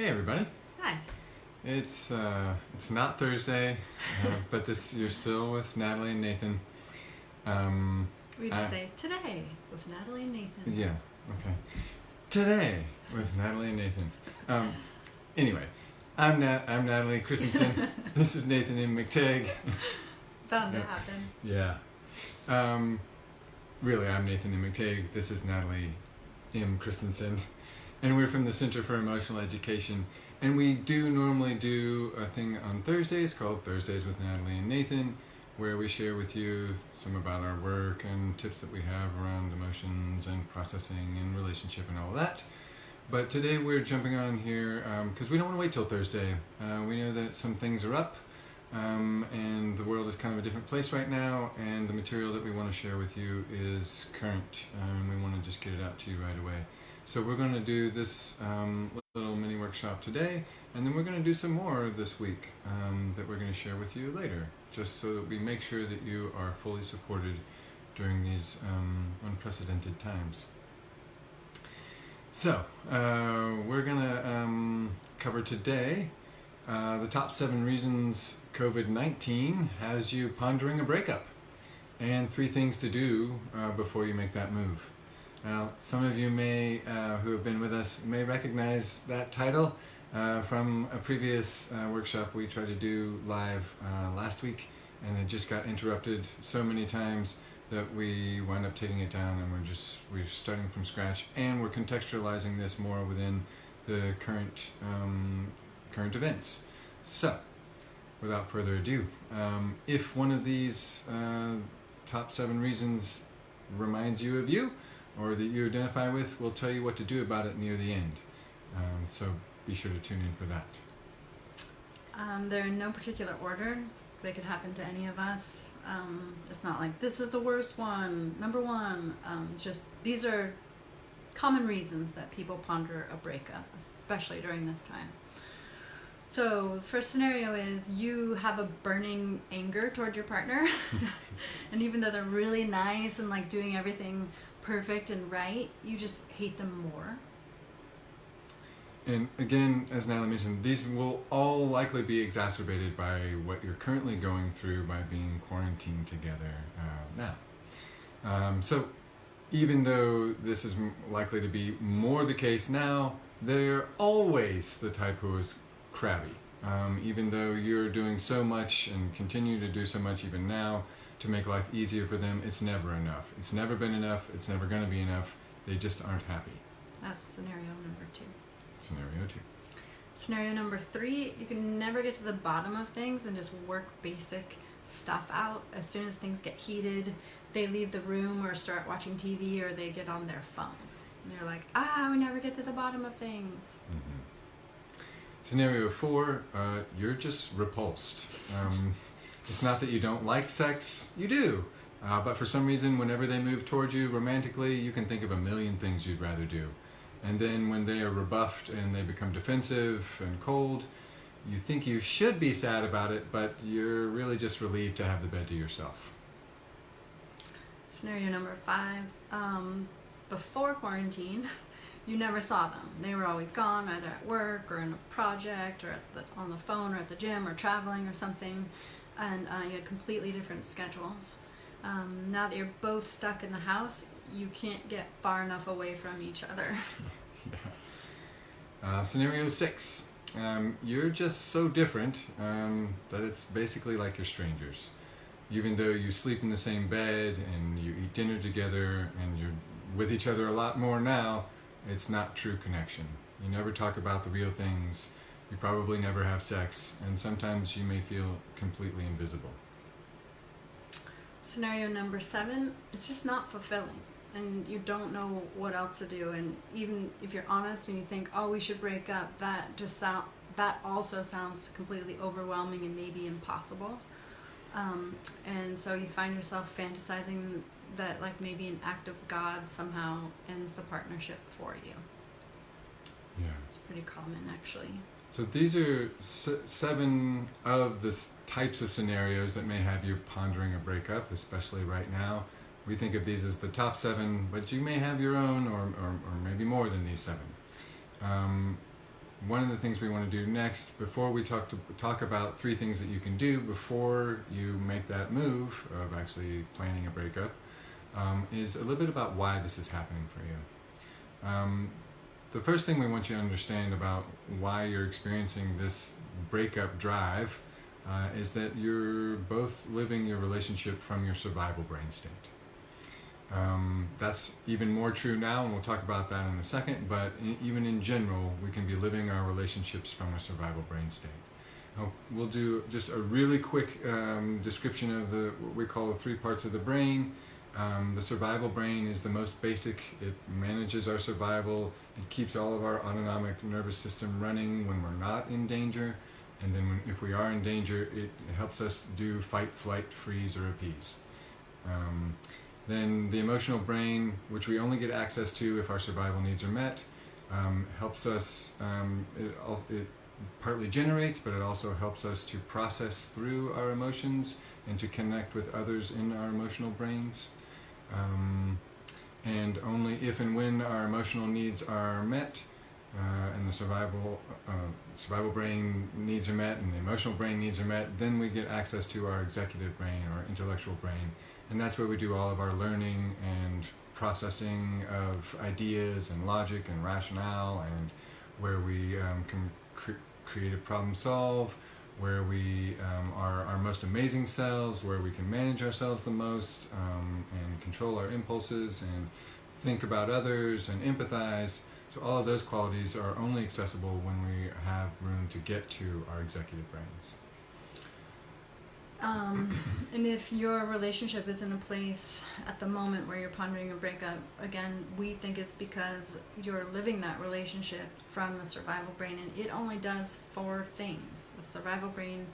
Hey everybody. Hi. It's not Thursday, but you're still with Natalie and Nathan. We just say today with Natalie and Nathan. Yeah. Okay. Today with Natalie and Nathan. Anyway, I'm Natalie Christensen. This is Nathan and McTagg. Bound to happen. Yeah. Really, I'm Nathan and McTagg. This is Natalie M. Christensen. And we're from the Center for Emotional Education. And we do normally do a thing on Thursdays called Thursdays with Natalie and Nathan, where we share with you some about our work and tips that we have around emotions and processing and relationship and all that. But today we're jumping on here because we don't want to wait till Thursday. We know that some things are up and the world is kind of a different place right now, and the material that we want to share with you is current, and we want to just get it out to you right away. So we're going to do this little mini workshop today, and then we're going to do some more this week that we're going to share with you later, just so that we make sure that you are fully supported during these unprecedented times. So we're going to cover today the top 7 reasons Covid19 has you pondering a breakup, and 3 things to do before you make that move. Now, some of you may, who have been with us, may recognize that title from a previous workshop we tried to do live last week, and it just got interrupted so many times that we wound up taking it down, and we're starting from scratch, and we're contextualizing this more within the current events. So, without further ado, if one of these top 7 reasons reminds you of you, or that you identify with, we'll tell you what to do about it near the end. So be sure to tune in for that. They're in no particular order. They could happen to any of us. It's not like this is the worst one, number 1. It's just these are common reasons that people ponder a breakup, especially during this time. So the first scenario is you have a burning anger toward your partner, and even though they're really nice and like doing everything perfect and right, you just hate them more. And again, as Natalie mentioned, these will all likely be exacerbated by what you're currently going through by being quarantined together now. So even though this is likely to be more the case now, they're always the type who is crabby. Even though you're doing so much and continue to do so much even now to make life easier for them, it's never enough. It's never been enough. It's never going to be enough. They just aren't happy. That's scenario number 2. Scenario 2. Scenario number 3, you can never get to the bottom of things and just work basic stuff out. As soon as things get heated, they leave the room or start watching TV, or they get on their phone. And they're like, we never get to the bottom of things. Mm-hmm. Scenario 4, you're just repulsed. It's not that you don't like sex, you do. But for some reason, whenever they move toward you romantically, you can think of a million things you'd rather do. And then when they are rebuffed and they become defensive and cold, you think you should be sad about it, but you're really just relieved to have the bed to yourself. Scenario number 5, before quarantine, you never saw them. They were always gone, either at work or in a project or on the phone or at the gym or traveling or something, and you had completely different schedules. Now that you're both stuck in the house, you can't get far enough away from each other. Yeah. Scenario 6, you're just so different that it's basically like you're strangers. Even though you sleep in the same bed and you eat dinner together and you're with each other a lot more now, it's not true connection. You never talk about the real things. You probably never have sex, and sometimes you may feel completely invisible. Scenario number 7, it's just not fulfilling, and you don't know what else to do. And even if you're honest and you think, we should break up, that also sounds completely overwhelming and maybe impossible. And so you find yourself fantasizing that like maybe an act of God somehow ends the partnership for you. Yeah. It's pretty common, actually. So these are 7 of the types of scenarios that may have you pondering a breakup, especially right now. We think of these as the top 7, but you may have your own or maybe more than these 7. one of the things we want to do next, before we talk about 3 things that you can do before you make that move of actually planning a breakup, is a little bit about why this is happening for you. The first thing we want you to understand about why you're experiencing this breakup drive is that you're both living your relationship from your survival brain state. That's even more true now, and we'll talk about that in a second, but even in general, we can be living our relationships from a survival brain state. Now, we'll do just a really quick description of what we call the 3 parts of the brain. The survival brain is the most basic. It manages our survival. It keeps all of our autonomic nervous system running when we're not in danger. And then if we are in danger, it helps us do fight, flight, freeze, or appease. Then the emotional brain, which we only get access to if our survival needs are met, helps us, it partly generates, but it also helps us to process through our emotions and to connect with others in our emotional brains. And only if and when our emotional needs are met, and the survival brain needs are met and the emotional brain needs are met, then we get access to our executive brain or intellectual brain. And that's where we do all of our learning and processing of ideas and logic and rationale, and where we can creative problem solve, where we are our most amazing selves, where we can manage ourselves the most, and control our impulses and think about others and empathize. So all of those qualities are only accessible when we have room to get to our executive brains. And if your relationship is in a place at the moment where you're pondering a breakup, again, we think it's because you're living that relationship from the survival brain, and it only does 4 things. The survival brain,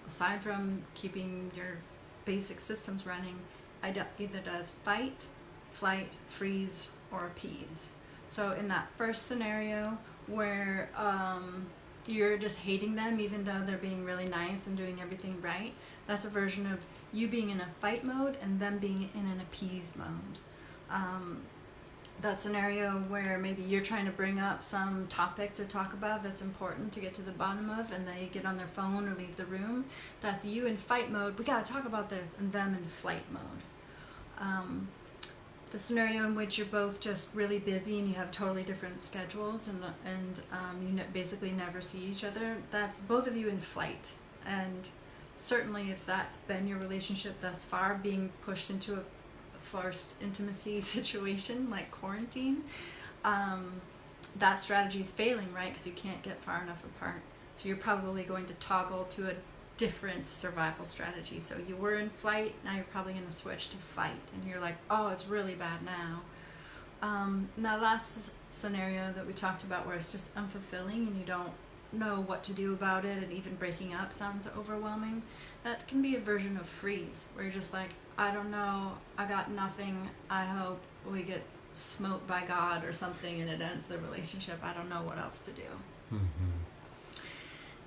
aside from keeping your basic systems running, either does fight, flight, freeze, or appease. So in that first scenario where you're just hating them even though they're being really nice and doing everything right, that's a version of you being in a fight mode and them being in an appease mode. That scenario where maybe you're trying to bring up some topic to talk about that's important to get to the bottom of, and they get on their phone or leave the room, that's you in fight mode, we gotta talk about this, and them in flight mode. The scenario in which you're both just really busy and you have totally different schedules and you basically never see each other, that's both of you in flight. And certainly if that's been your relationship thus far, being pushed into a forced intimacy situation like quarantine, that strategy is failing, right? Because you can't get far enough apart. So you're probably going to toggle to a different survival strategy. So you were in flight, now you're probably going to switch to fight, and you're like, oh, it's really bad now. And that last scenario that we talked about, where it's just unfulfilling and you don't know what to do about it, and even breaking up sounds overwhelming, that can be a version of freeze, where you're just like, I don't know, I got nothing, I hope we get smote by God or something and it ends the relationship, I don't know what else to do. Mm-hmm.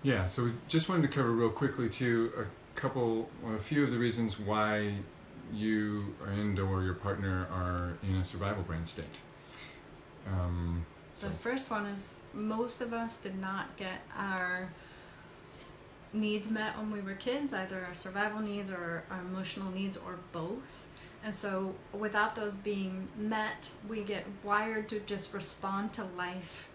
Yeah, so we just wanted to cover real quickly too a few of the reasons why you and or your partner are in a survival brain state. The first one is most of us did not get our needs met when we were kids, either our survival needs or our emotional needs or both. And so without those being met, we get wired to just respond to life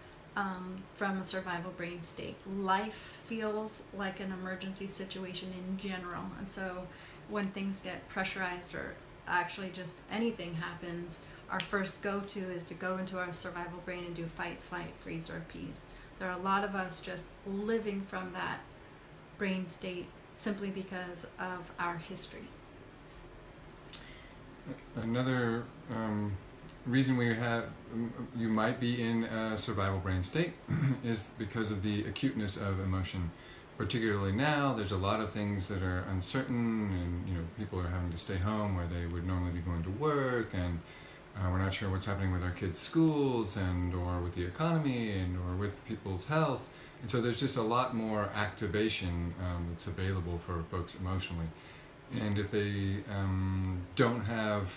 from a survival brain state. Life feels like an emergency situation in general. And so when things get pressurized or actually just anything happens, our first go-to is to go into our survival brain and do fight, flight, freeze, or appease. There are a lot of us just living from that brain state simply because of our history. Another reason you might be in a survival brain state is because of the acuteness of emotion. Particularly now, there's a lot of things that are uncertain, and people are having to stay home where they would normally be going to work, and we're not sure what's happening with our kids' schools and or with the economy and or with people's health. And so there's just a lot more activation that's available for folks emotionally. And if they don't have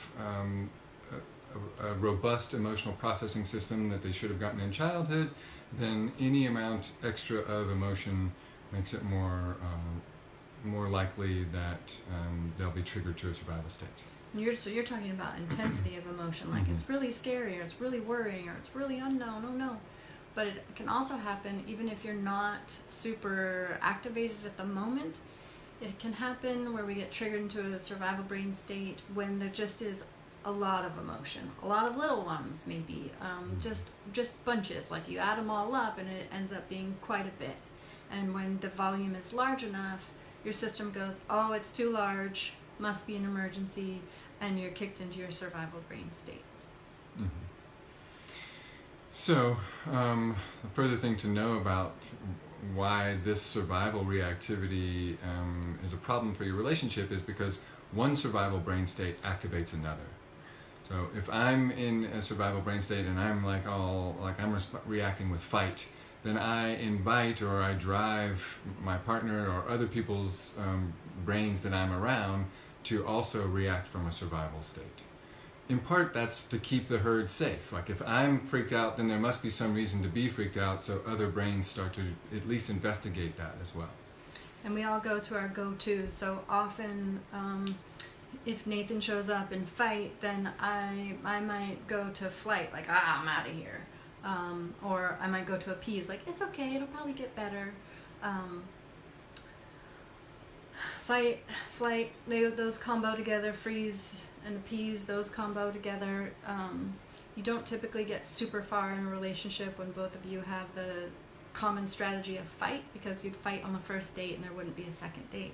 a robust emotional processing system that they should have gotten in childhood, then any amount extra of emotion makes it more likely that they'll be triggered to a survival state. So you're talking about intensity of emotion, like it's really scary, or it's really worrying, or it's really unknown. Oh no. But it can also happen even if you're not super activated at the moment. It can happen where we get triggered into a survival brain state when there just is a lot of emotion, a lot of little ones maybe, just bunches, like you add them all up and it ends up being quite a bit. And when the volume is large enough, your system goes, oh, it's too large, must be an emergency, and you're kicked into your survival brain state. Mm-hmm. So, a further thing to know about why this survival reactivity is a problem for your relationship is because one survival brain state activates another. So if I'm in a survival brain state and I'm reacting with fight, then I invite or I drive my partner or other people's brains that I'm around to also react from a survival state. In part, that's to keep the herd safe. Like if I'm freaked out, then there must be some reason to be freaked out, so other brains start to at least investigate that as well. And we all go to our go-to. So often, if Nathan shows up in fight, then I might go to flight, like, I'm out of here. Or I might go to appease, like, it's okay, it'll probably get better. Fight, flight, those combo together. Freeze and appease, those combo together. You don't typically get super far in a relationship when both of you have the common strategy of fight, because you'd fight on the first date and there wouldn't be a second date.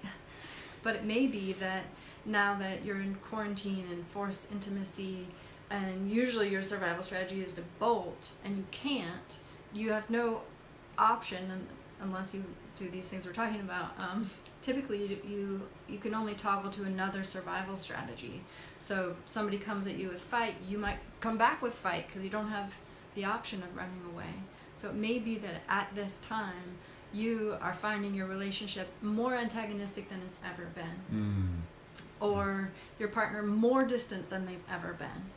But it may be that now that you're in quarantine and forced intimacy, and usually your survival strategy is to bolt, and you have no option unless you do these things we're talking about. Typically you can only toggle to another survival strategy. So somebody comes at you with fight, you might come back with fight because you don't have the option of running away. So it may be that at this time you are finding your relationship more antagonistic than it's ever been. Or your partner more distant than they've ever been.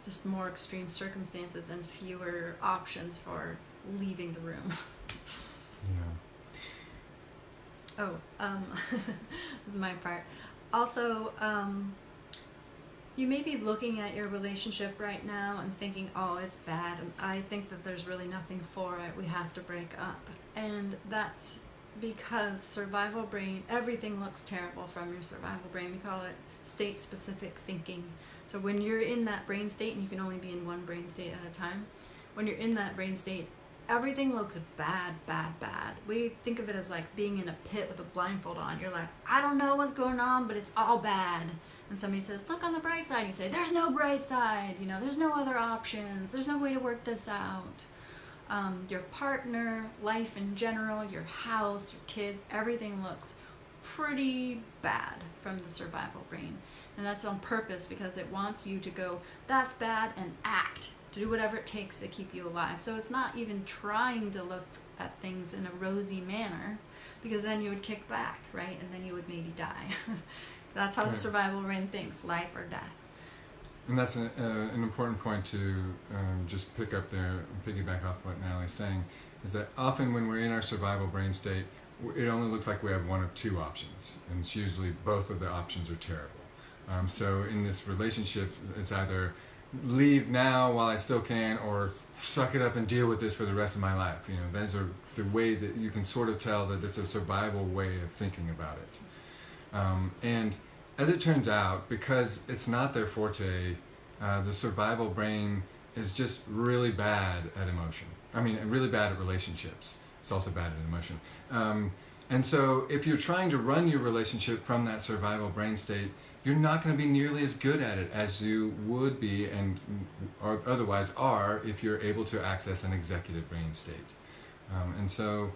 Just more extreme circumstances and fewer options for leaving the room. Yeah. Oh, this is my part. Also, you may be looking at your relationship right now and thinking, oh, it's bad, and I think that there's really nothing for it, we have to break up. And that's because survival brain, everything looks terrible from your survival brain. We call it state-specific thinking. So when you're in that brain state, and you can only be in one brain state at a time, when you're in that brain state, everything looks bad, bad, bad. We think of it as like being in a pit with a blindfold on. You're like, I don't know what's going on, but it's all bad. And somebody says, look on the bright side. You say, there's no bright side. There's no other options. There's no way to work this out. Your partner, life in general, your house, your kids, everything looks pretty bad from the survival brain. And that's on purpose because it wants you to go, that's bad, and act. To do whatever it takes to keep you alive. So it's not even trying to look at things in a rosy manner, because then you would kick back, right? And then you would maybe die. That's how the survival brain thinks, life or death. And that's an important point to just pick up there and piggyback off what Natalie's saying, is that often when we're in our survival brain state, it only looks like we have one of two options, and it's usually both of the options are terrible. So in this relationship, it's either leave now while I still can, or suck it up and deal with this for the rest of my life. Those are the way that you can sort of tell that it's a survival way of thinking about it. And as it turns out, because it's not their forte, the survival brain is just really bad at emotion. Really bad at relationships. It's also bad at emotion. And so if you're trying to run your relationship from that survival brain state, you're not going to be nearly as good at it as you would be and or otherwise are if you're able to access an executive brain state. And so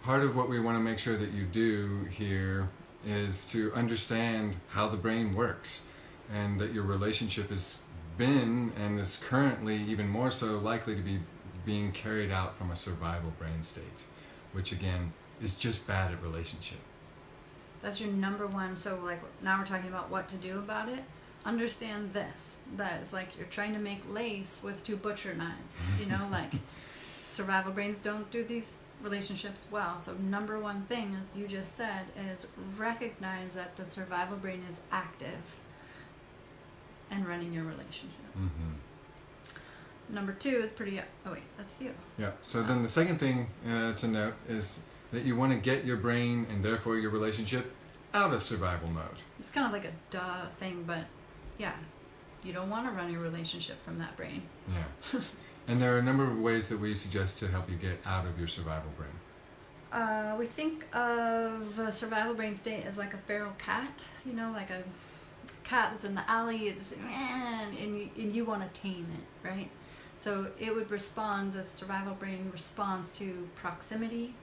part of what we want to make sure that you do here is to understand how the brain works, and that your relationship has been and is currently even more so likely to be being carried out from a survival brain state, which again is just bad at relationship. That's your number one. So like now we're talking about what to do about it. understand this, that it's like you're trying to make lace with 2 butcher knives, you know, like survival brains don't do these relationships well. So number one thing, as you just said, is recognize that the survival brain is active and running your relationship. Number 2 is pretty, oh wait, that's you. Yeah, so then the second thing to note is that you want to get your brain and therefore your relationship out of survival mode. It's kind of like a duh thing, but yeah, you don't want to run your relationship from that brain. Yeah. And there are a number of ways that we suggest to help you get out of your survival brain. We think of a survival brain state as like a feral cat, you know, like a cat that's in the alley, it's, and you want to tame it, right? So it would respond, the survival brain responds to proximity,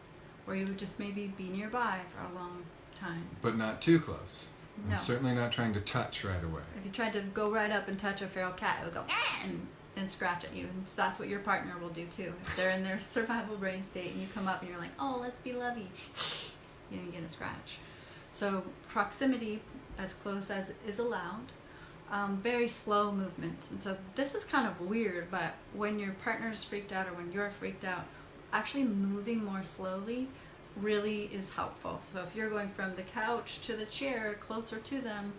where you would just maybe be nearby for a long time. But not too close. No. And certainly not trying to touch right away. If you tried to go right up and touch a feral cat, it would go and scratch at you. And that's what your partner will do too. If they're in their survival brain state and you come up and you're like, oh, let's be lovey, you don't get a scratch. So proximity, as close as is allowed. Very slow movements. And so this is kind of weird, but when your partner's freaked out or when you're freaked out, actually moving more slowly really is helpful. So if you're going from the couch to the chair closer to them,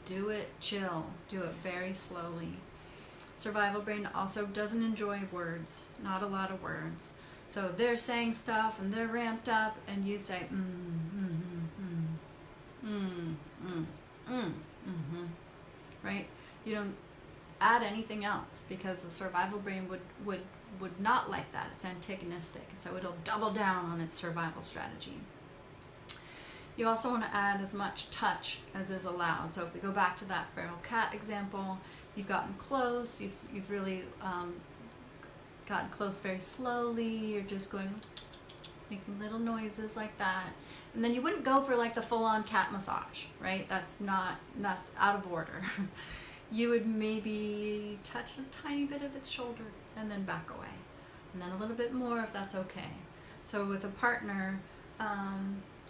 do it chill. Do it very slowly. Survival brain also doesn't enjoy words, not a lot of words. So they're saying stuff and they're ramped up and you say, right? You don't add anything else because the survival brain would not like that. It's antagonistic, and so it'll double down on its survival strategy. You also want to add as much touch as is allowed. So if we go back to that feral cat example, you've gotten close, you've really gotten close very slowly, you're just going, making little noises like that. And then you wouldn't go for like the full-on cat massage, right? That's out of order. You would maybe touch a tiny bit of its shoulder and then back away. And then a little bit more if that's okay. So with a partner,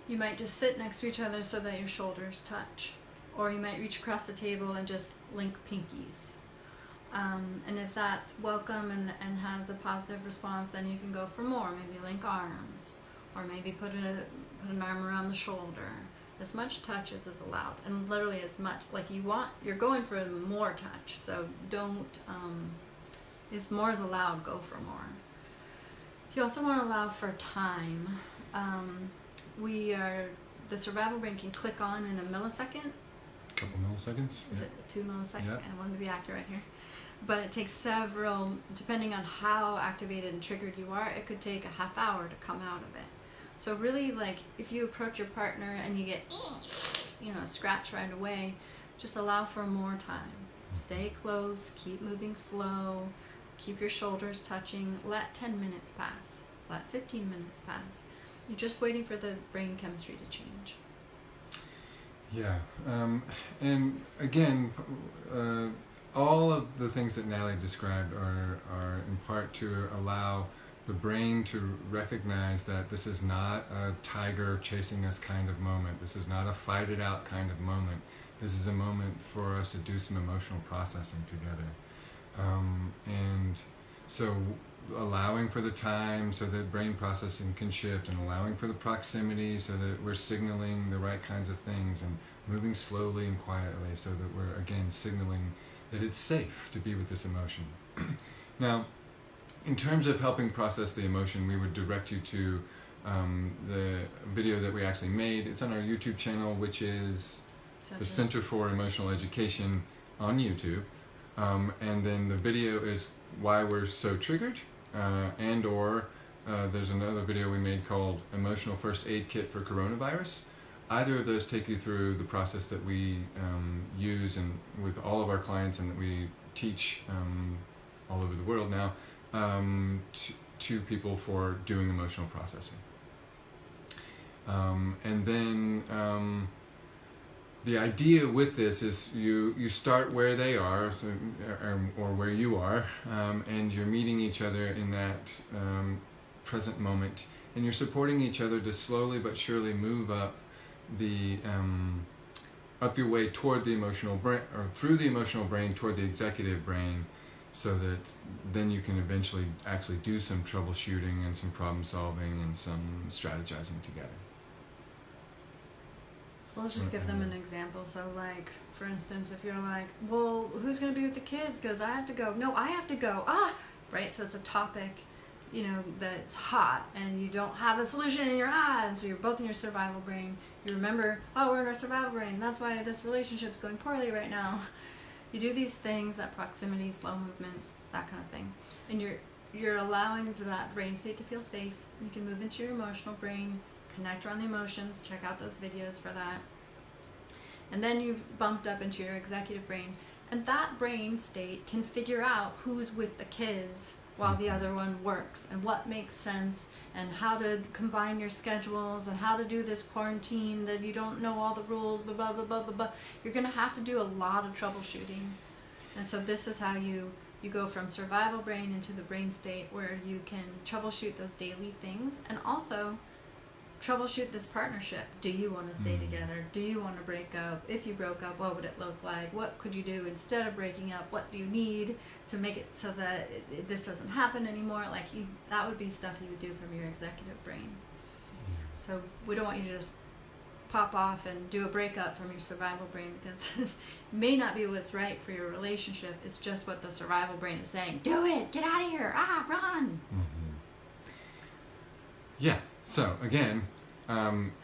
you might just sit next to each other so that your shoulders touch. Or you might reach across the table and just link pinkies. And if that's welcome and has a positive response, then you can go for more. Maybe link arms. Or maybe put an arm around the shoulder. As much touch as is allowed, and literally as much, like you're going for more touch, so don't, if more is allowed, go for more. You also want to allow for time. The survival brain can click on in a millisecond. A couple milliseconds. Is it 2 milliseconds? Yeah. I wanted to be accurate here. But it takes several, depending on how activated and triggered you are, it could take a half hour to come out of it. So really, like, if you approach your partner and you get, a scratch right away, just allow for more time. Stay close, keep moving slow, keep your shoulders touching, let 10 minutes pass, let 15 minutes pass. You're just waiting for the brain chemistry to change. Yeah, and again, all of the things that Natalie described are in part to allow the brain to recognize that this is not a tiger chasing us kind of moment. This is not a fight it out kind of moment. This is a moment for us to do some emotional processing together. And so allowing for the time so that brain processing can shift, and allowing for the proximity so that we're signaling the right kinds of things, and moving slowly and quietly so that we're, again, signaling that it's safe to be with this emotion. Now, in terms of helping process the emotion, we would direct you to the video that we actually made. It's on our YouTube channel, which is the Center for Emotional Education on YouTube. And then the video is why we're so triggered, and/or there's another video we made called Emotional First Aid Kit for Coronavirus. Either of those take you through the process that we use and with all of our clients and that we teach all over the world now, to people for doing emotional processing. And then the idea with this is you start where they are, so, or where you are, and you're meeting each other in that present moment, and you're supporting each other to slowly but surely move up the up your way toward the emotional brain, or through the emotional brain toward the executive brain, so that then you can eventually actually do some troubleshooting and some problem solving and some strategizing together. So let's just give them an example. So like, for instance, if you're like, well, who's going to be with the kids? Because I have to go. No, I have to go. Right? So it's a topic, that's hot, and you don't have a solution in your head, and so you're both in your survival brain. You remember, we're in our survival brain. That's why this relationship's going poorly right now. You do these things, that proximity, slow movements, that kind of thing. And you're allowing for that brain state to feel safe. You can move into your emotional brain, connect around the emotions, check out those videos for that. And then you've bumped up into your executive brain. And that brain state can figure out who's with the kids while the other one works, and what makes sense, and how to combine your schedules, and how to do this quarantine that you don't know all the rules, blah, blah, blah, blah, blah, blah. You're going to have to do a lot of troubleshooting. And so this is how you go from survival brain into the brain state where you can troubleshoot those daily things, and also troubleshoot this partnership. Do you want to stay together? Do you want to break up? If you broke up, what would it look like? What could you do instead of breaking up? What do you need to make it so that this doesn't happen anymore? That would be stuff you would do from your executive brain. So we don't want you to just pop off and do a breakup from your survival brain, because it may not be what's right for your relationship. It's just what the survival brain is saying. Do it! Get out of here! Run! Yeah, so again,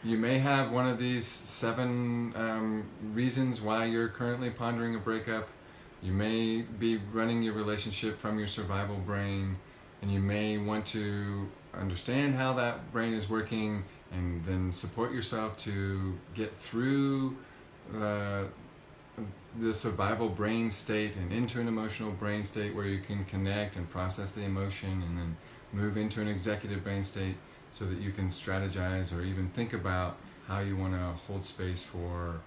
you may have one of these 7 reasons why you're currently pondering a breakup. You may be running your relationship from your survival brain, and you may want to understand how that brain is working and then support yourself to get through the survival brain state and into an emotional brain state where you can connect and process the emotion, and then move into an executive brain state, so that you can strategize or even think about how you want to hold space for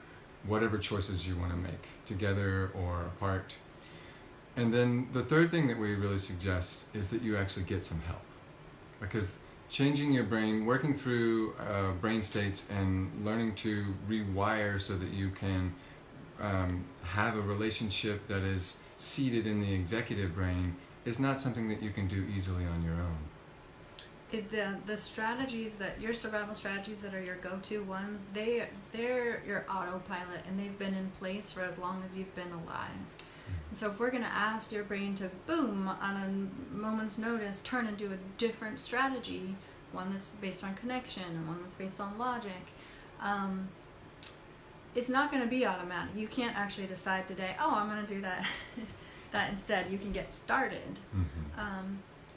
whatever choices you want to make, together or apart. And then the third thing that we really suggest is that you actually get some help. Because changing your brain, working through brain states and learning to rewire so that you can have a relationship that is seated in the executive brain is not something that you can do easily on your own. The strategies your survival strategies that are your go-to ones, they're your autopilot, and they've been in place for as long as you've been alive. And so if we're going to ask your brain to, boom, on a moment's notice, turn and do a different strategy, one that's based on connection and one that's based on logic, it's not going to be automatic. You can't actually decide today, I'm going to do that that instead. You can get started.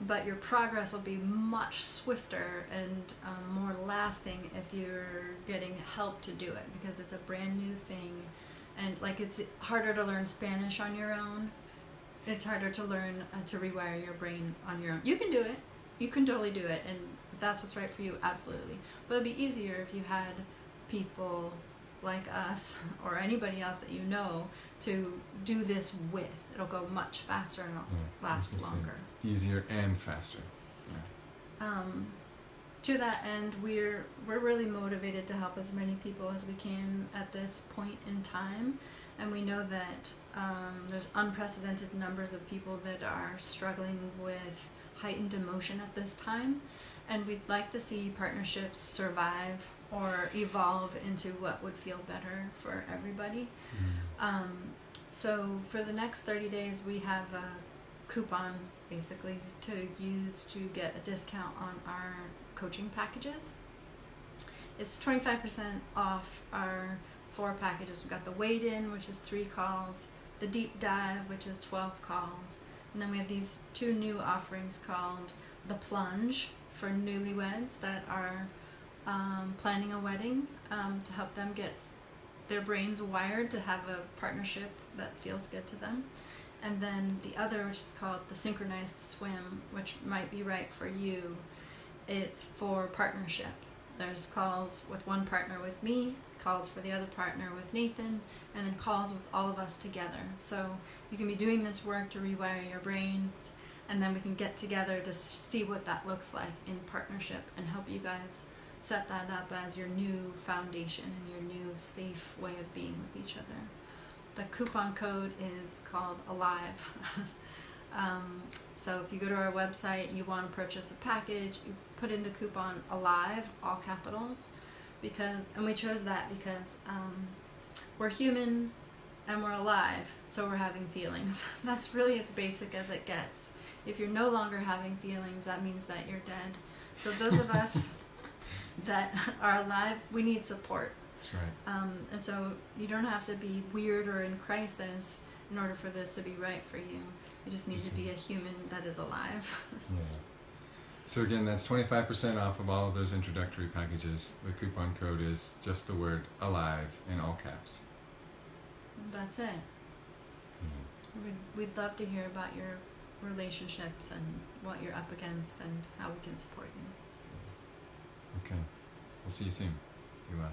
But your progress will be much swifter and more lasting if you're getting help to do it, because it's a brand new thing. And it's harder to learn Spanish on your own. It's harder to learn to rewire your brain on your own. You can do it. You can totally do it. And if that's what's right for you, absolutely. But it'd be easier if you had people like us or anybody else that you know to do this with. It'll go much faster and it'll last longer. Easier and faster. To that end, we're really motivated to help as many people as we can at this point in time, and we know that there's unprecedented numbers of people that are struggling with heightened emotion at this time, and we'd like to see partnerships survive or evolve into what would feel better for everybody. So for the next 30 days, we have a coupon basically to use to get a discount on our coaching packages. It's 25% off our 4 packages. We've got the Wade In, which is 3 calls, the Deep Dive, which is 12 calls, and then we have these 2 new offerings called the Plunge for newlyweds that are planning a wedding, to help them get their brains wired to have a partnership that feels good to them. And then the other, which is called the Synchronized Swim, which might be right for you. It's for partnership. There's calls with one partner with me, calls for the other partner with Nathan, and then calls with all of us together. So you can be doing this work to rewire your brains, and then we can get together to see what that looks like in partnership and help you guys set that up as your new foundation and your new safe way of being with each other. The coupon code is called ALIVE. So if you go to our website and you want to purchase a package, you put in the coupon ALIVE, all capitals, and we chose that because we're human and we're alive, so we're having feelings. That's really as basic as it gets. If you're no longer having feelings, that means that you're dead. So those of us that are alive, we need support. That's right. And so you don't have to be weird or in crisis in order for this to be right for you. You just need to be a human that is alive. Yeah. So again, that's 25% off of all of those introductory packages. The coupon code is just the word ALIVE in all caps. That's it. We'd love to hear about your relationships and what you're up against and how we can support you. Okay. We'll see you soon. Goodbye.